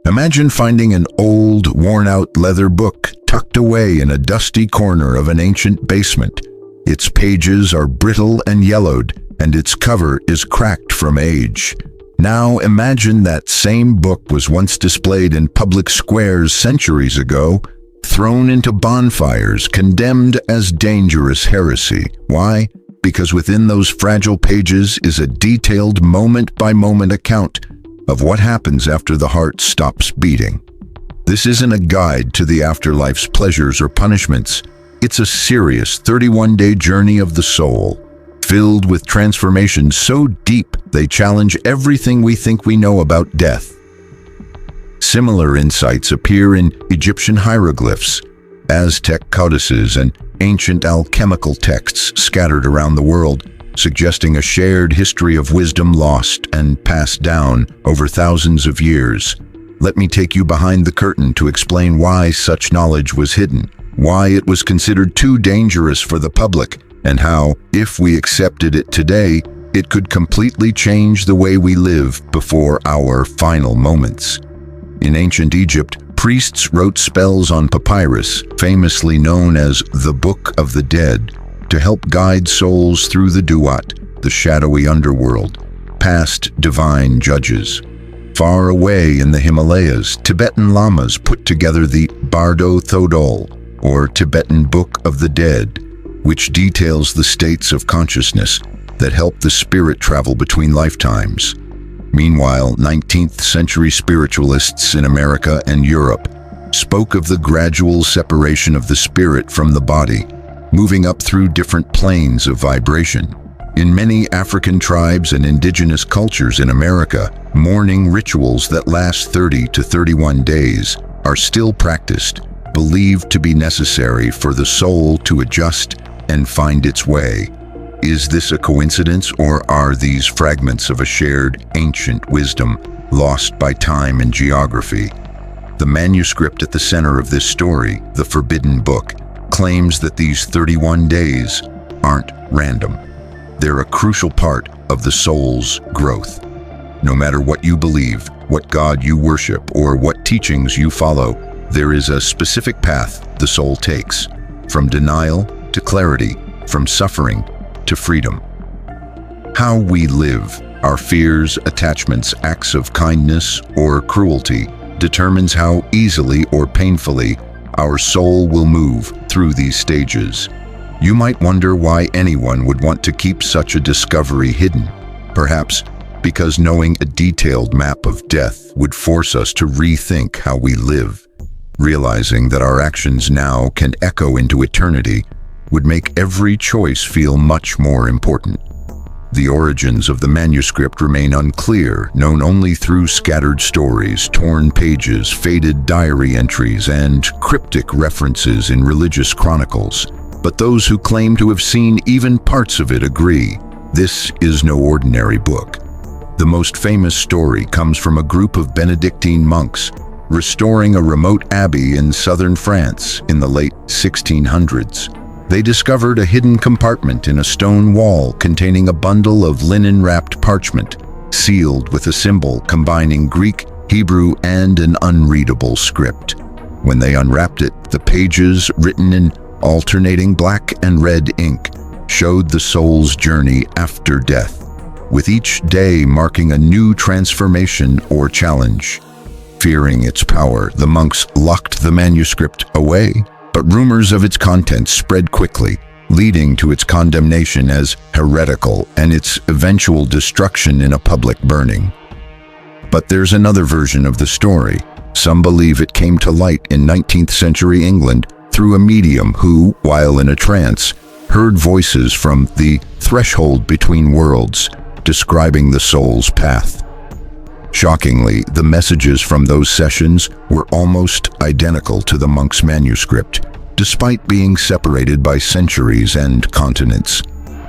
Imagine finding an old, worn-out leather book tucked away in a dusty corner of an ancient basement. Its pages are brittle and yellowed, and its cover is cracked from age. Now imagine that same book was once displayed in public squares centuries ago, thrown into bonfires, condemned as dangerous heresy. Why? Because within those fragile pages is a detailed moment-by-moment account of what happens after the heart stops beating. This isn't a guide to the afterlife's pleasures or punishments. It's a serious 31-day journey of the soul, filled with transformations so deep they challenge everything we think we know about death. Similar insights appear in Egyptian hieroglyphs, Aztec codices, and ancient alchemical texts scattered around the world, suggesting a shared history of wisdom lost and passed down over thousands of years. Let me take you behind the curtain to explain why such knowledge was hidden, why it was considered too dangerous for the public, and how, if we accepted it today, it could completely change the way we live before our final moments. In ancient Egypt, priests wrote spells on papyrus, famously known as the Book of the Dead, to help guide souls through the duat, the shadowy underworld, past divine judges. Far away in the Himalayas, Tibetan lamas put together the Bardo Thodol, or Tibetan Book of the Dead, which details the states of consciousness that help the spirit travel between lifetimes. Meanwhile, 19th century spiritualists in America and Europe spoke of the gradual separation of the spirit from the body, moving up through different planes of vibration. In many African tribes and indigenous cultures in America, mourning rituals that last 30 to 31 days are still practiced, believed to be necessary for the soul to adjust and find its way. Is this a coincidence, or are these fragments of a shared ancient wisdom lost by time and geography? The manuscript at the center of this story, the Forbidden Book, claims that these 31 days aren't random. They're a crucial part of the soul's growth. No matter what you believe, what God you worship, or what teachings you follow, there is a specific path the soul takes, from denial to clarity, from suffering to freedom. How we live, our fears, attachments, acts of kindness or cruelty, determines how easily or painfully our soul will move through these stages. You might wonder why anyone would want to keep such a discovery hidden. Perhaps because knowing a detailed map of death would force us to rethink how we live. Realizing that our actions now can echo into eternity would make every choice feel much more important. The origins of the manuscript remain unclear, known only through scattered stories, torn pages, faded diary entries, and cryptic references in religious chronicles. But those who claim to have seen even parts of it agree, this is no ordinary book. The most famous story comes from a group of Benedictine monks restoring a remote abbey in southern France in the late 1600s. They discovered a hidden compartment in a stone wall containing a bundle of linen-wrapped parchment, sealed with a symbol combining Greek, Hebrew, and an unreadable script. When they unwrapped it, the pages, written in alternating black and red ink, showed the soul's journey after death, with each day marking a new transformation or challenge. Fearing its power, the monks locked the manuscript away, but rumors of its contents spread quickly, leading to its condemnation as heretical and its eventual destruction in a public burning. But there's another version of the story. Some believe it came to light in 19th century England through a medium who, while in a trance, heard voices from the threshold between worlds, describing the soul's path. Shockingly, the messages from those sessions were almost identical to the monk's manuscript, despite being separated by centuries and continents.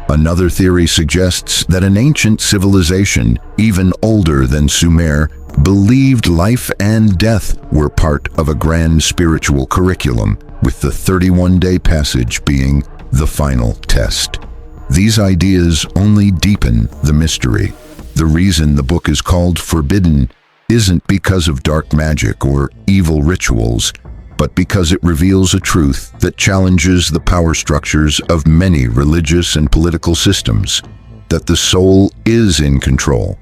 Another theory suggests that an ancient civilization, even older than Sumer, believed life and death were part of a grand spiritual curriculum, with the 31-day passage being the final test. These ideas only deepen the mystery. The reason the book is called Forbidden isn't because of dark magic or evil rituals, but because it reveals a truth that challenges the power structures of many religious and political systems, that the soul is in control,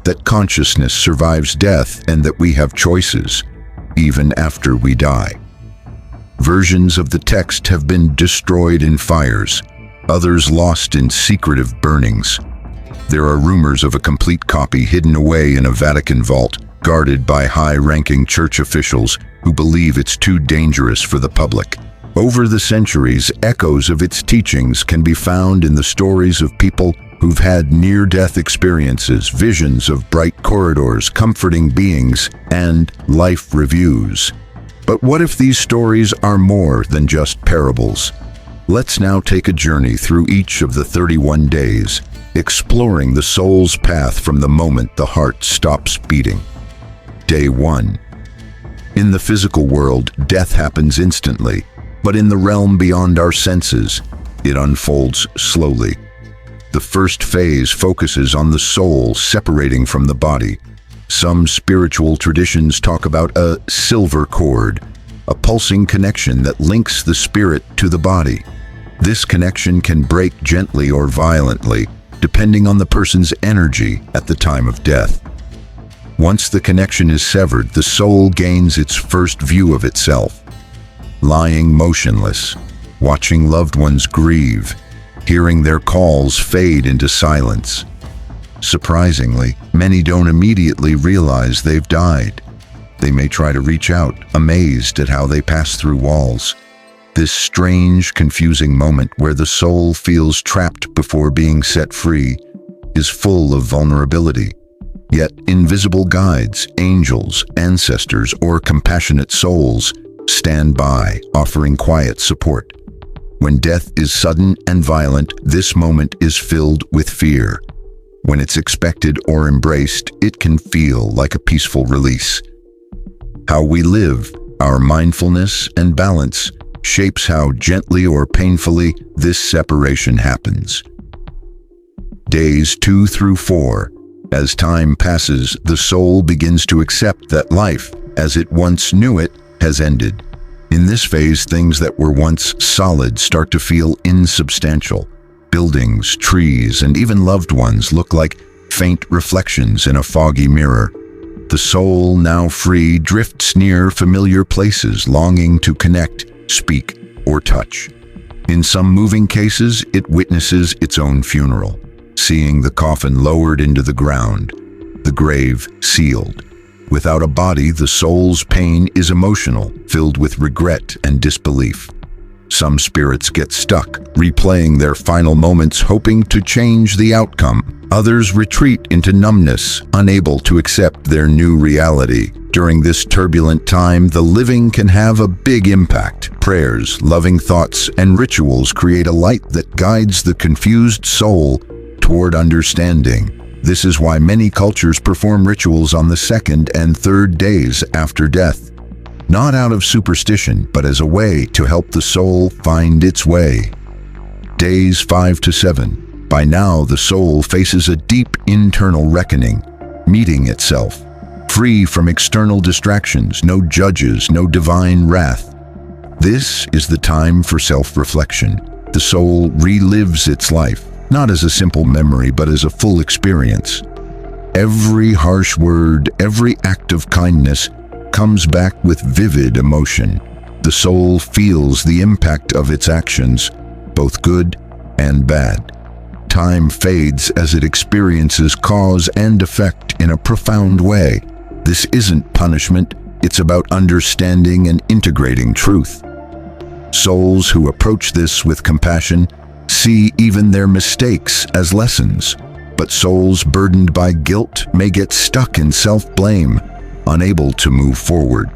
that consciousness survives death, and that we have choices, even after we die. Versions of the text have been destroyed in fires, others lost in secretive burnings. There are rumors of a complete copy hidden away in a Vatican vault, guarded by high-ranking church officials who believe it's too dangerous for the public. Over the centuries, echoes of its teachings can be found in the stories of people who've had near-death experiences, visions of bright corridors, comforting beings, and life reviews. But what if these stories are more than just parables? Let's now take a journey through each of the 31 days, exploring the soul's path from the moment the heart stops beating. Day 1. In the physical world, death happens instantly, but in the realm beyond our senses, it unfolds slowly. The first phase focuses on the soul separating from the body. Some spiritual traditions talk about a silver cord, a pulsing connection that links the spirit to the body. This connection can break gently or violently, depending on the person's energy at the time of death. Once the connection is severed, the soul gains its first view of itself. Lying motionless, watching loved ones grieve, hearing their calls fade into silence. Surprisingly, many don't immediately realize they've died. They may try to reach out, amazed at how they pass through walls. This strange, confusing moment where the soul feels trapped before being set free is full of vulnerability. Yet invisible guides, angels, ancestors, or compassionate souls stand by, offering quiet support. When death is sudden and violent, this moment is filled with fear. When it's expected or embraced, it can feel like a peaceful release. How we live, our mindfulness and balance, shapes how gently or painfully this separation happens. Days 2 through 4. As time passes, the soul begins to accept that life, as it once knew it, has ended. In this phase, things that were once solid start to feel insubstantial. Buildings, trees, and even loved ones look like faint reflections in a foggy mirror. The soul, now free, drifts near familiar places, longing to connect, speak, or touch. In some moving cases, it witnesses its own funeral, seeing the coffin lowered into the ground, the grave sealed. Without a body, the soul's pain is emotional, filled with regret and disbelief. Some spirits get stuck, replaying their final moments, hoping to change the outcome. Others retreat into numbness, unable to accept their new reality. During this turbulent time, the living can have a big impact. Prayers, loving thoughts, and rituals create a light that guides the confused soul toward understanding. This is why many cultures perform rituals on the second and third days after death. Not out of superstition, but as a way to help the soul find its way. Days 5 to 7. By now, the soul faces a deep internal reckoning, meeting itself. Free from external distractions, no judges, no divine wrath. This is the time for self-reflection. The soul relives its life, not as a simple memory, but as a full experience. Every harsh word, every act of kindness comes back with vivid emotion. The soul feels the impact of its actions, both good and bad. Time fades as it experiences cause and effect in a profound way. This isn't punishment, it's about understanding and integrating truth. Souls who approach this with compassion see even their mistakes as lessons, but souls burdened by guilt may get stuck in self-blame, unable to move forward.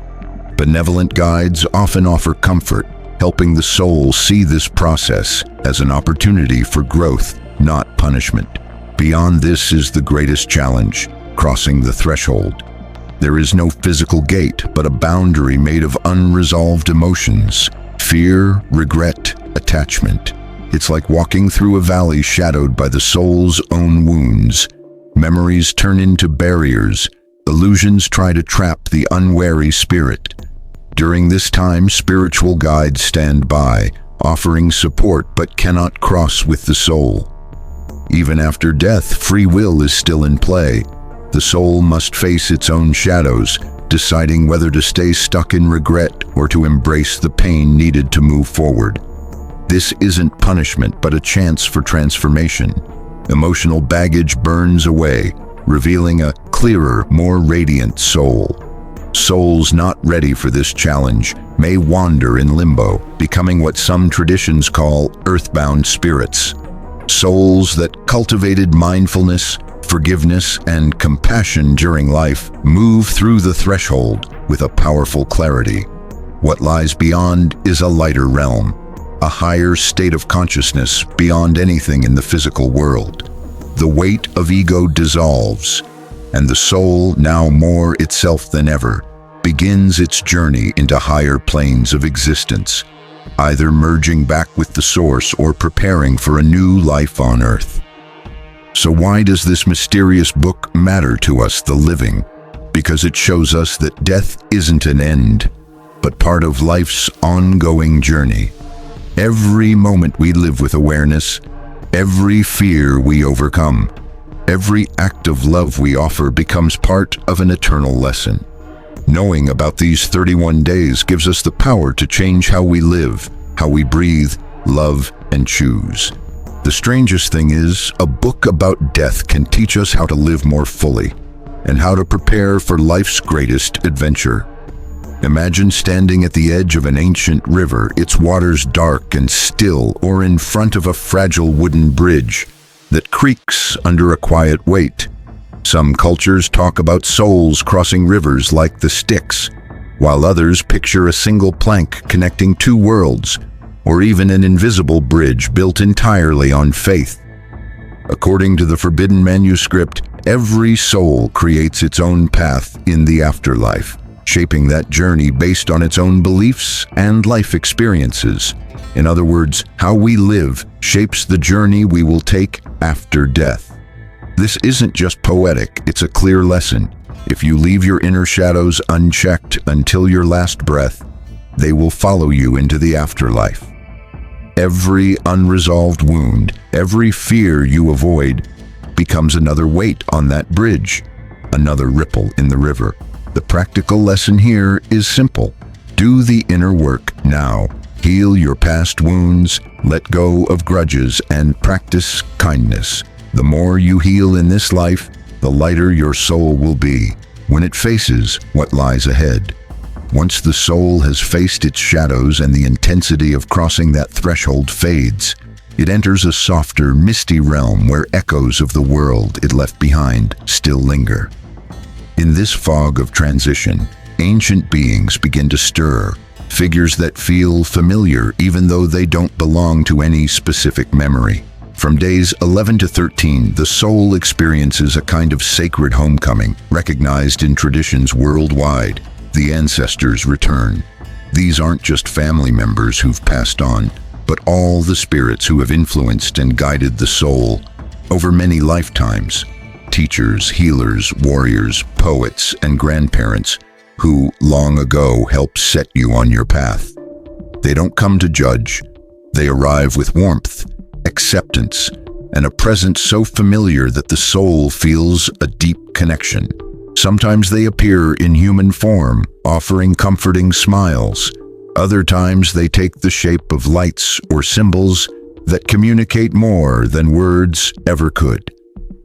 Benevolent guides often offer comfort, helping the soul see this process as an opportunity for growth, not punishment. Beyond this is the greatest challenge, crossing the threshold. There is no physical gate, but a boundary made of unresolved emotions, fear, regret, attachment. It's like walking through a valley shadowed by the soul's own wounds. Memories turn into barriers, illusions try to trap the unwary spirit. During this time, spiritual guides stand by, offering support but cannot cross with the soul. Even after death, free will is still in play. The soul must face its own shadows, deciding whether to stay stuck in regret or to embrace the pain needed to move forward. This isn't punishment, but a chance for transformation. Emotional baggage burns away, revealing a clearer, more radiant soul. Souls not ready for this challenge may wander in limbo, becoming what some traditions call earthbound spirits. Souls that cultivated mindfulness, forgiveness, and compassion during life move through the threshold with a powerful clarity. What lies beyond is a lighter realm, a higher state of consciousness beyond anything in the physical world. The weight of ego dissolves, and the soul, now more itself than ever, begins its journey into higher planes of existence, either merging back with the source or preparing for a new life on earth. So why does this mysterious book matter to us, the living? Because it shows us that death isn't an end, but part of life's ongoing journey. Every moment we live with awareness, every fear we overcome, every act of love we offer becomes part of an eternal lesson. Knowing about these 31 days gives us the power to change how we live, how we breathe, love, and choose. The strangest thing is, a book about death can teach us how to live more fully and how to prepare for life's greatest adventure. Imagine standing at the edge of an ancient river, its waters dark and still, or in front of a fragile wooden bridge that creaks under a quiet weight. Some cultures talk about souls crossing rivers like the Styx, while others picture a single plank connecting two worlds, or even an invisible bridge built entirely on faith. According to the forbidden manuscript, every soul creates its own path in the afterlife, shaping that journey based on its own beliefs and life experiences. In other words, how we live shapes the journey we will take after death. This isn't just poetic, it's a clear lesson. If you leave your inner shadows unchecked until your last breath, they will follow you into the afterlife. Every unresolved wound, every fear you avoid, becomes another weight on that bridge, another ripple in the river. The practical lesson here is simple. Do the inner work now. Heal your past wounds, let go of grudges, and practice kindness. The more you heal in this life, the lighter your soul will be when it faces what lies ahead. Once the soul has faced its shadows and the intensity of crossing that threshold fades, it enters a softer, misty realm where echoes of the world it left behind still linger. In this fog of transition, ancient beings begin to stir, figures that feel familiar even though they don't belong to any specific memory. From days 11 to 13, the soul experiences a kind of sacred homecoming, recognized in traditions worldwide. The ancestors return. These aren't just family members who've passed on, but all the spirits who have influenced and guided the soul over many lifetimes. Teachers, healers, warriors, poets, and grandparents who long ago helped set you on your path. They don't come to judge. They arrive with warmth, acceptance, and a presence so familiar that the soul feels a deep connection. Sometimes they appear in human form, offering comforting smiles. Other times they take the shape of lights or symbols that communicate more than words ever could.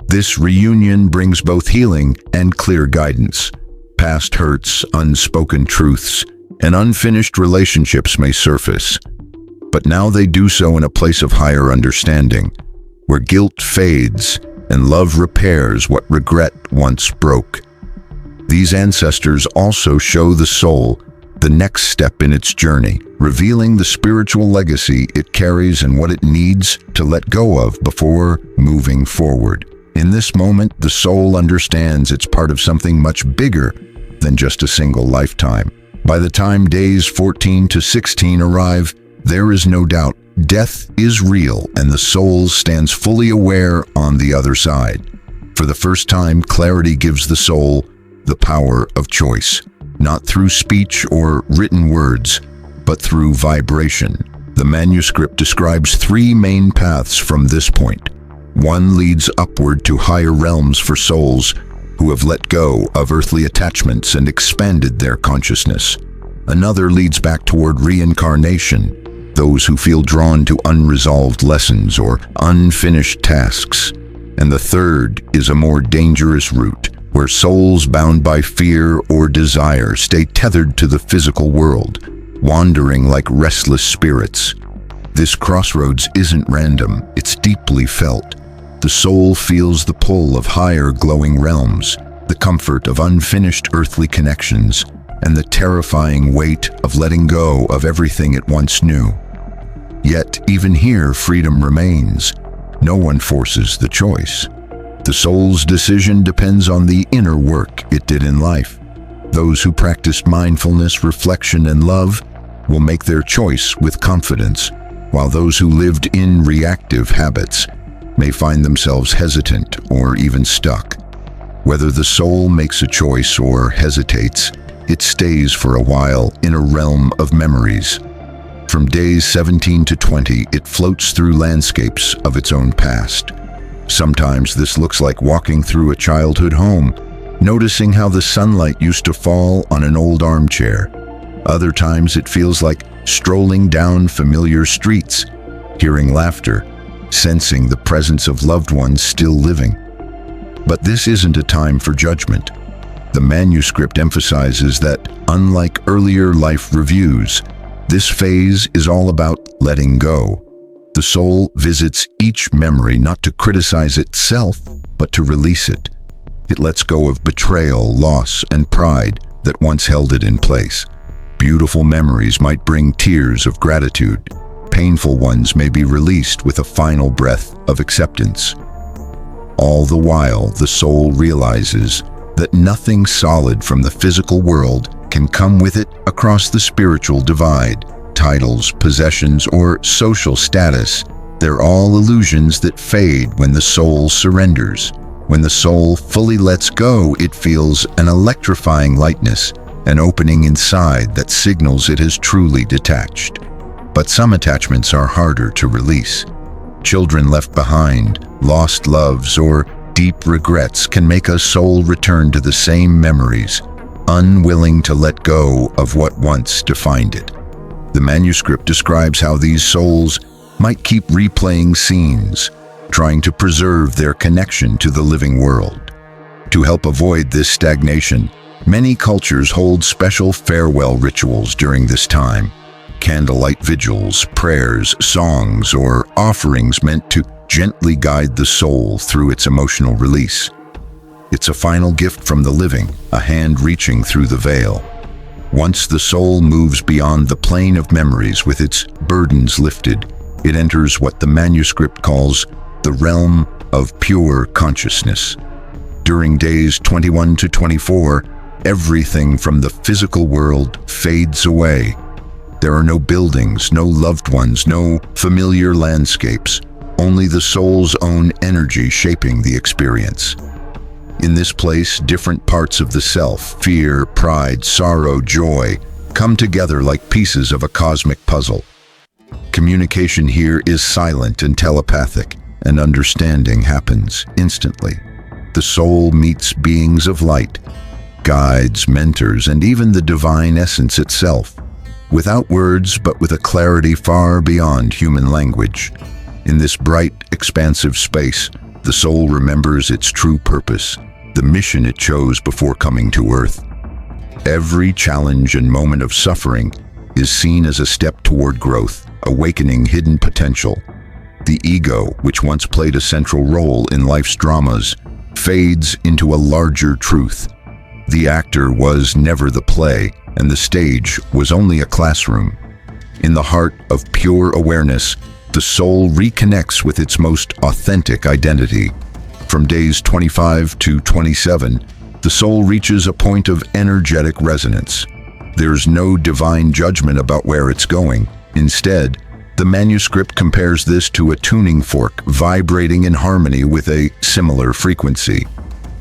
This reunion brings both healing and clear guidance. Past hurts, unspoken truths, and unfinished relationships may surface, but now they do so in a place of higher understanding, where guilt fades and love repairs what regret once broke. These ancestors also show the soul the next step in its journey, revealing the spiritual legacy it carries and what it needs to let go of before moving forward. In this moment, the soul understands it's part of something much bigger than just a single lifetime. By the time days 14 to 16 arrive, there is no doubt death is real and the soul stands fully aware on the other side. For the first time, clarity gives the soul the power of choice, not through speech or written words, but through vibration. The manuscript describes three main paths from this point. One leads upward to higher realms for souls who have let go of earthly attachments and expanded their consciousness. Another leads back toward reincarnation, those who feel drawn to unresolved lessons or unfinished tasks. And the third is a more dangerous route, where souls bound by fear or desire stay tethered to the physical world, wandering like restless spirits. This crossroads isn't random, it's deeply felt. The soul feels the pull of higher glowing realms, the comfort of unfinished earthly connections, and the terrifying weight of letting go of everything it once knew. Yet, even here, freedom remains. No one forces the choice. The soul's decision depends on the inner work it did in life. Those who practiced mindfulness, reflection, and love will make their choice with confidence, while those who lived in reactive habits may find themselves hesitant or even stuck. Whether the soul makes a choice or hesitates, it stays for a while in a realm of memories. From days 17 to 20, it floats through landscapes of its own past. Sometimes this looks like walking through a childhood home, noticing how the sunlight used to fall on an old armchair. Other times it feels like strolling down familiar streets, hearing laughter, sensing the presence of loved ones still living. But this isn't a time for judgment. The manuscript emphasizes that, unlike earlier life reviews, this phase is all about letting go. The soul visits each memory not to criticize itself, but to release it. It lets go of betrayal, loss, and pride that once held it in place. Beautiful memories might bring tears of gratitude. Painful ones may be released with a final breath of acceptance. All the while, the soul realizes that nothing solid from the physical world can come with it across the spiritual divide. Titles, possessions, or social status, they're all illusions that fade when the soul surrenders. When the soul fully lets go, it feels an electrifying lightness, an opening inside that signals it has truly detached. But some attachments are harder to release. Children left behind, lost loves, or deep regrets can make a soul return to the same memories, unwilling to let go of what once defined it. The manuscript describes how these souls might keep replaying scenes, trying to preserve their connection to the living world. To help avoid this stagnation, many cultures hold special farewell rituals during this time. Candlelight vigils, prayers, songs, or offerings meant to gently guide the soul through its emotional release. It's a final gift from the living, a hand reaching through the veil. Once the soul moves beyond the plane of memories with its burdens lifted, it enters what the manuscript calls the realm of pure consciousness. During days 21 to 24, everything from the physical world fades away. There are no buildings, no loved ones, no familiar landscapes, only the soul's own energy shaping the experience. In this place, different parts of the self, fear, pride, sorrow, joy, come together like pieces of a cosmic puzzle. Communication here is silent and telepathic, and understanding happens instantly. The soul meets beings of light, guides, mentors, and even the divine essence itself, without words but with a clarity far beyond human language. In this bright, expansive space, the soul remembers its true purpose, the mission it chose before coming to Earth. Every challenge and moment of suffering is seen as a step toward growth, awakening hidden potential. The ego, which once played a central role in life's dramas, fades into a larger truth. The actor was never the play, and the stage was only a classroom. In the heart of pure awareness, the soul reconnects with its most authentic identity. From days 25 to 27, the soul reaches a point of energetic resonance. There's no divine judgment about where it's going. Instead, the manuscript compares this to a tuning fork vibrating in harmony with a similar frequency.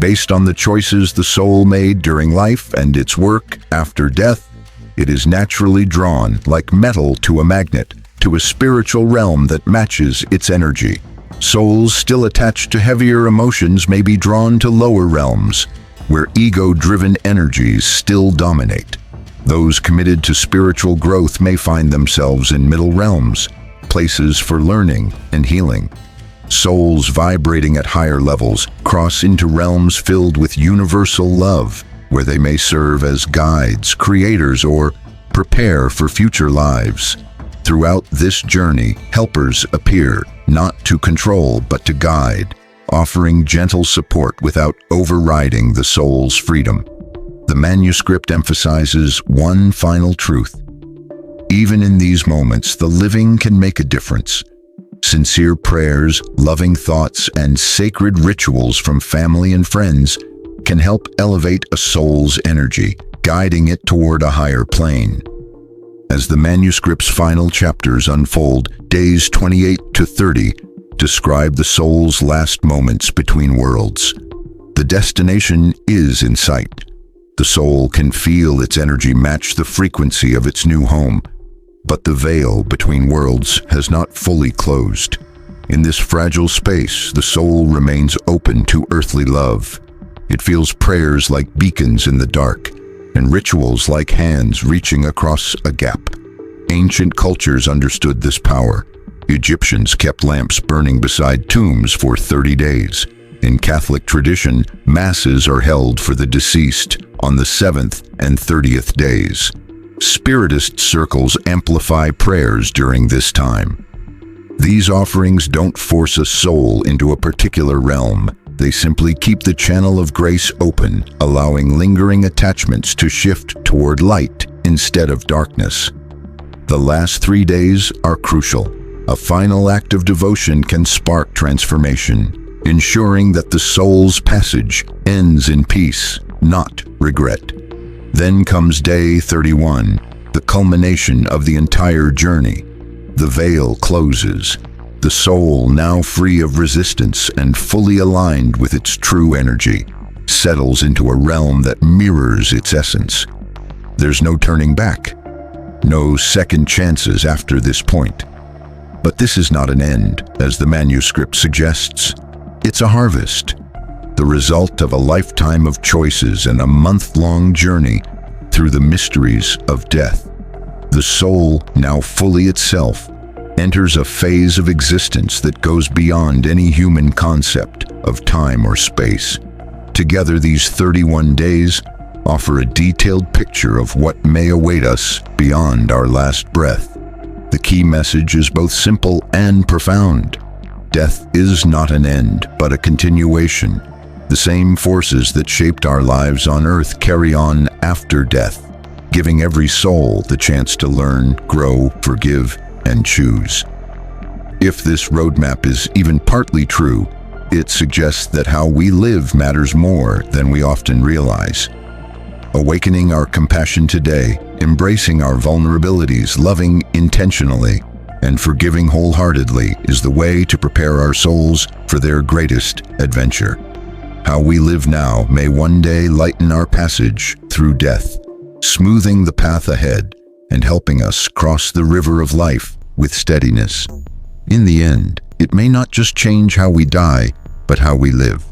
Based on the choices the soul made during life and its work after death, it is naturally drawn, like metal to a magnet, to a spiritual realm that matches its energy. Souls still attached to heavier emotions may be drawn to lower realms, where ego-driven energies still dominate. Those committed to spiritual growth may find themselves in middle realms, places for learning and healing. Souls vibrating at higher levels cross into realms filled with universal love, where they may serve as guides, creators, or prepare for future lives. Throughout this journey, helpers appear, not to control but to guide, offering gentle support without overriding the soul's freedom. The manuscript emphasizes one final truth. Even in these moments, the living can make a difference. Sincere prayers, loving thoughts, and sacred rituals from family and friends can help elevate a soul's energy, guiding it toward a higher plane. As the manuscript's final chapters unfold, days 28 to 30 describe the soul's last moments between worlds. The destination is in sight. The soul can feel its energy match the frequency of its new home, but the veil between worlds has not fully closed. In this fragile space, the soul remains open to earthly love. It feels prayers like beacons in the dark, and rituals like hands reaching across a gap. Ancient cultures understood this power. Egyptians kept lamps burning beside tombs for 30 days. In Catholic tradition, masses are held for the deceased on the 7th and 30th days. Spiritist circles amplify prayers during this time. These offerings don't force a soul into a particular realm. They simply keep the channel of grace open, allowing lingering attachments to shift toward light instead of darkness. The last 3 days are crucial. A final act of devotion can spark transformation, ensuring that the soul's passage ends in peace, not regret. Then comes day 31, the culmination of the entire journey. The veil closes. The soul, now free of resistance and fully aligned with its true energy, settles into a realm that mirrors its essence. There's no turning back, no second chances after this point. But this is not an end, as the manuscript suggests. It's a harvest, the result of a lifetime of choices and a month-long journey through the mysteries of death. The soul, now fully itself, enters a phase of existence that goes beyond any human concept of time or space. Together, these 31 days offer a detailed picture of what may await us beyond our last breath. The key message is both simple and profound. Death is not an end, but a continuation. The same forces that shaped our lives on earth carry on after death, giving every soul the chance to learn, grow, forgive, and choose. If this roadmap is even partly true, it suggests that how we live matters more than we often realize. Awakening our compassion today, embracing our vulnerabilities, loving intentionally, and forgiving wholeheartedly is the way to prepare our souls for their greatest adventure. How we live now may one day lighten our passage through death, smoothing the path ahead and helping us cross the river of life with steadiness. In the end, it may not just change how we die, but how we live.